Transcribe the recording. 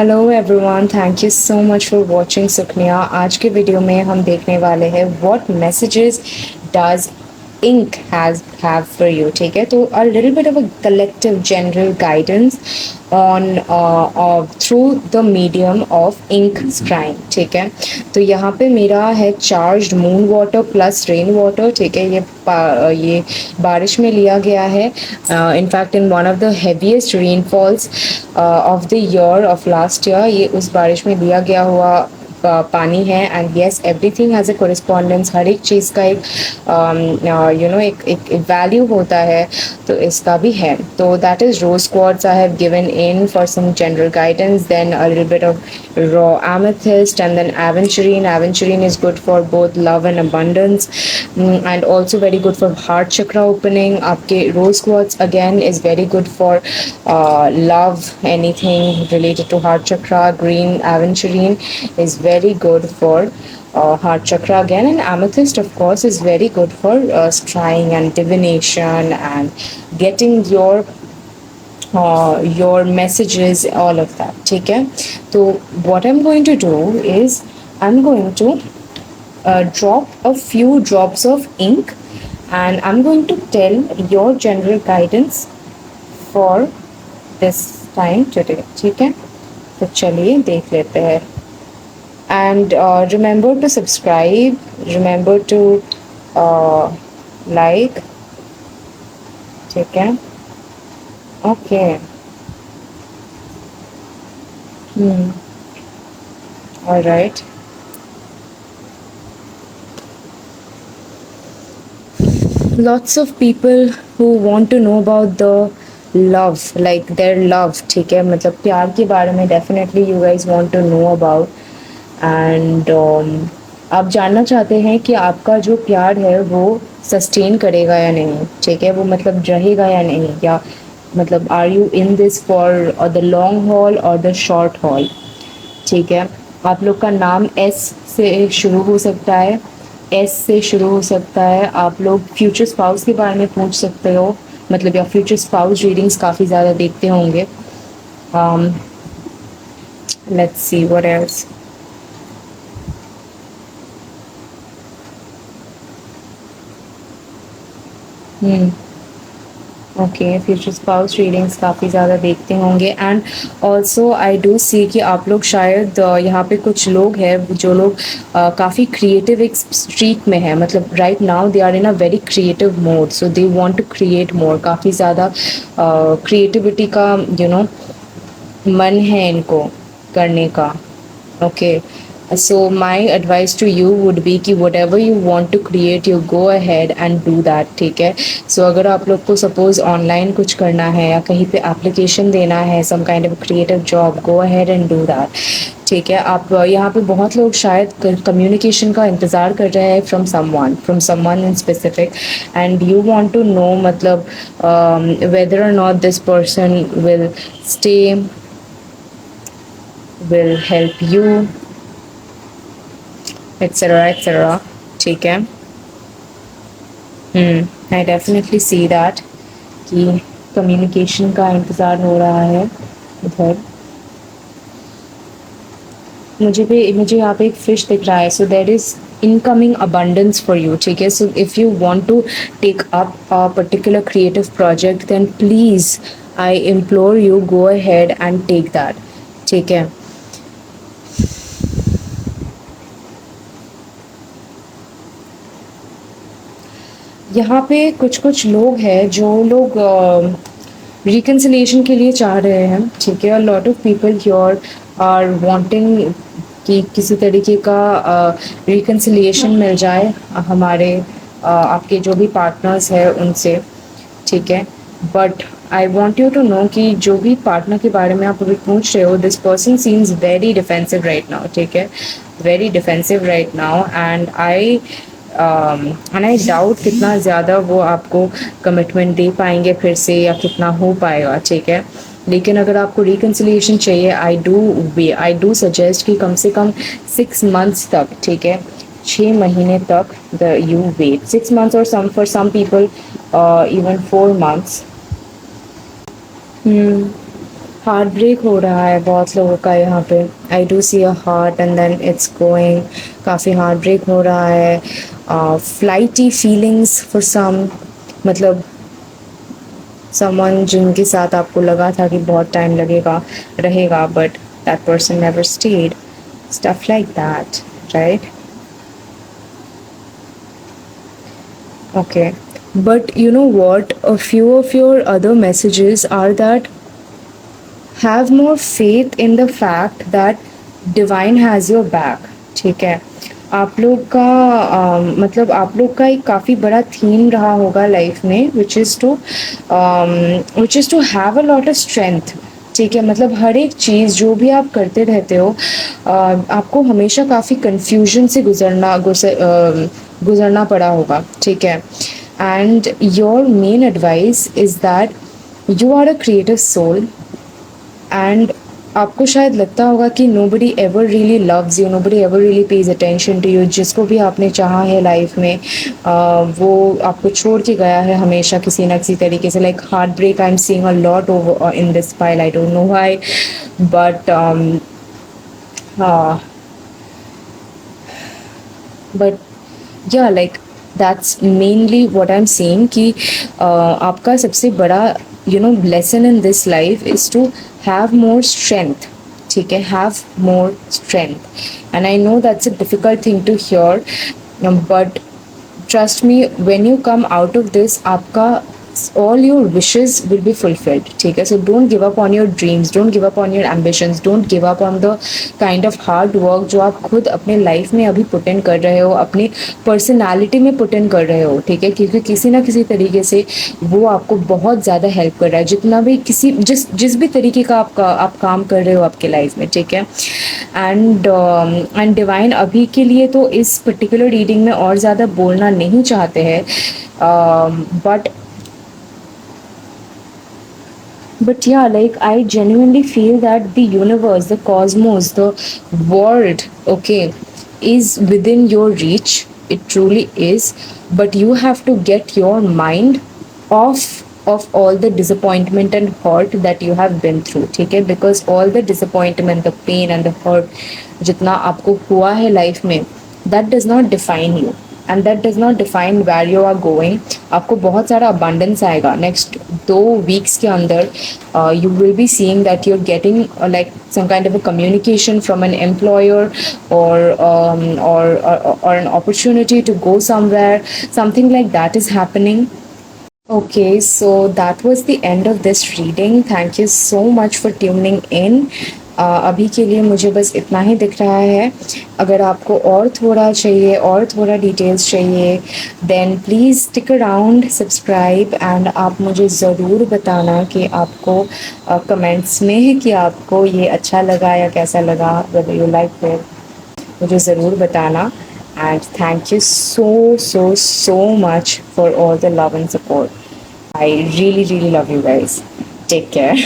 Hello everyone, thank you so much for watching सुकनिया। आज के वीडियो में हम देखने वाले हैं what messages does ink have for you. ठीक है, तो a little bit of a collective general guidance on through the medium of ink scrying. ठीक है, तो यहाँ पे मेरा है charged moon water plus rain water. ठीक है, ये बारिश में लिया गया है। In fact in one of the heaviest rainfalls of the year of last year, ये उस बारिश में लिया गया हुआ पानी है। And yes, everything has a correspondence. हर एक चीज़ का एक एक वैल्यू होता है, तो इसका भी है। तो that is rose quartz I have given in for some general guidance, then a little bit of raw amethyst, and then aventurine. Aventurine is good for both love and abundance, and also very good for heart chakra opening. आपके rose quartz again is very good for love, anything related to heart chakra. Green aventurine is very good for heart chakra again, and amethyst of course is very good for scrying and divination and getting your messages, all of that. ठीक है, तो what I'm going to do is I'm going to drop a few drops of ink, and I'm going to tell your general guidance for this time today. ठीक है, तो चलिए देख लेते हैं। And remember to subscribe, remember to like. ठीक है, okay. All right. Lots of people who want to know about the love, like their love. ठीक है, मतलब प्यार के बारे में definitely you guys want to know about. And आप जानना चाहते हैं कि आपका जो प्यार है वो सस्टेन करेगा या नहीं। ठीक है, वो मतलब रहेगा या नहीं, या मतलब are you in this for the long haul और द शॉर्ट हॉल। ठीक है, आप लोग का नाम एस से शुरू हो सकता है, एस से शुरू हो सकता है। आप लोग फ्यूचर स्पाउस के बारे में पूछ सकते हो, मतलब या फ्यूचर स्पाउस रीडिंग्स काफ़ी ज़्यादा देखते होंगे। Let's see what else. Okay, future spouse readings काफ़ी ज़्यादा देखते होंगे। एंड ऑल्सो आई डू सी कि आप लोग शायद यहाँ पे कुछ लोग हैं जो लोग काफ़ी क्रिएटिव एक स्ट्रीक में है, मतलब right now they are in a very creative mode, so they want to create more. काफ़ी ज़्यादा क्रिएटिविटी का मन है इनको करने का। Okay, so my advice to you would be कि whatever you want to create, you go ahead and do that. ठीक है, so अगर आप लोग को suppose online कुछ करना है या कहीं पे application देना है, some kind of creative job, go ahead and do that. ठीक है, आप यहाँ पे बहुत लोग शायद communication का इंतज़ार कर रहे हैं from someone in specific, and you want to know मतलब whether or not this person will stay, will help you, etc etc. ठीक है, आई डेफिनेटली सी दैट कि कम्युनिकेशन का इंतज़ार हो रहा है इधर। मुझे यहाँ पे एक फ़िश दिख रहा है, so there is incoming abundance for you. ठीक है, so if you want to take up a particular creative project, then please I implore you, go ahead and take that. ठीक है, यहाँ पे कुछ लोग हैं जो लोग रिकन्सिलिएशन के लिए चाह रहे हैं। ठीक है, lot of people here are wanting कि किसी तरीके का रिकन्सिलिएशन मिल जाए हमारे आपके जो भी पार्टनर्स हैं उनसे। ठीक है, but I want you to know कि जो भी पार्टनर के बारे में आप अभी पूछ रहे हो, this person seems very defensive right now. ठीक है, very defensive right now, and I doubt कितना ज़्यादा वो आपको कमिटमेंट दे पाएंगे फिर से, या कितना हो पाएगा। ठीक है, लेकिन अगर आपको रिकन्सिलिएशन चाहिए, आई डू सजेस्ट कि कम से कम 6 मंथ्स तक, ठीक है, 6 महीने तक यू वेट 6 मंथ्स, और for some people even 4 months. Heartbreak हो रहा है बहुत लोगों का यहाँ पे। I do see a heart and then it's going. काफ़ी हार्ट ब्रेक हो रहा है। फ्लाइटी फीलिंग्स फॉर सम, मतलब समवन जिनके साथ आपको लगा था कि बहुत टाइम लगेगा रहेगा, but that person never stayed, stuff like that, right? Okay, but you know what? A few of your other messages are that have more faith in the fact that divine has your back. ठीक है, आप लोग का मतलब आप लोग का एक काफ़ी बड़ा थीम रहा होगा लाइफ में, which is to have a lot of strength. ठीक है, मतलब हर एक चीज़ जो भी आप करते रहते हो, आपको हमेशा काफ़ी कन्फ्यूजन से गुजरना पड़ा होगा। ठीक है, and your main advice is that you are a creative soul, and आपको शायद लगता होगा कि nobody ever really loves you, nobody ever really pays attention to you। जिसको भी आपने चाहा है लाइफ में, वो आपको छोड़ के गया है हमेशा किसी ना किसी तरीके से। Like heartbreak I am seeing a lot over in this file, I don't know why, but but yeah like that's mainly what I am saying कि आपका सबसे बड़ा lesson in this life is to have more strength. ठीक है, have more strength, and I know that's a difficult thing to hear, but trust me, when you come out of this, आपका all your wishes will be fulfilled। ठीक है, so don't give up on your dreams, don't give up on your ambitions, don't give up on the kind of hard work जो आप खुद अपने life में अभी put in कर रहे हो, अपनी पर्सनालिटी में पुट इन कर रहे हो। ठीक है, क्योंकि किसी ना किसी तरीके से वो आपको बहुत ज़्यादा हेल्प कर रहा है, जितना भी जिस भी तरीके का आप काम कर रहे हो आपके लाइफ में। ठीक है, एंड डिवाइन अभी के लिए तो इस पर्टिकुलर रीडिंग में और ज़्यादा बोलना नहीं चाहते हैं, but yeah, like I genuinely feel that the universe, the cosmos, the world, okay, is within your reach. It truly is, but you have to get your mind off of all the disappointment and hurt that you have been through। ठीक है, because all the disappointment, the pain and the hurt जितना आपको हुआ है life में, that does not define you, and that does not define where you are going. आपको बहुत सारा अबंडेंस आएगा नेक्स्ट 2 वीक्स के अंदर। You will be seeing that you are getting like some kind of a communication from an employer, or an opportunity to go somewhere, something like that is happening। Okay, so that was the end of this reading. Thank you so much for tuning in. अभी के लिए मुझे बस इतना ही दिख रहा है। अगर आपको और थोड़ा चाहिए, और थोड़ा डिटेल्स चाहिए, then please stick around, subscribe, and आप मुझे ज़रूर बताना कि आपको कमेंट्स में कि आपको ये अच्छा लगा या कैसा लगा, whether you liked it, मुझे ज़रूर बताना। And thank you so much for all the love and support। I really love you guys. Take care.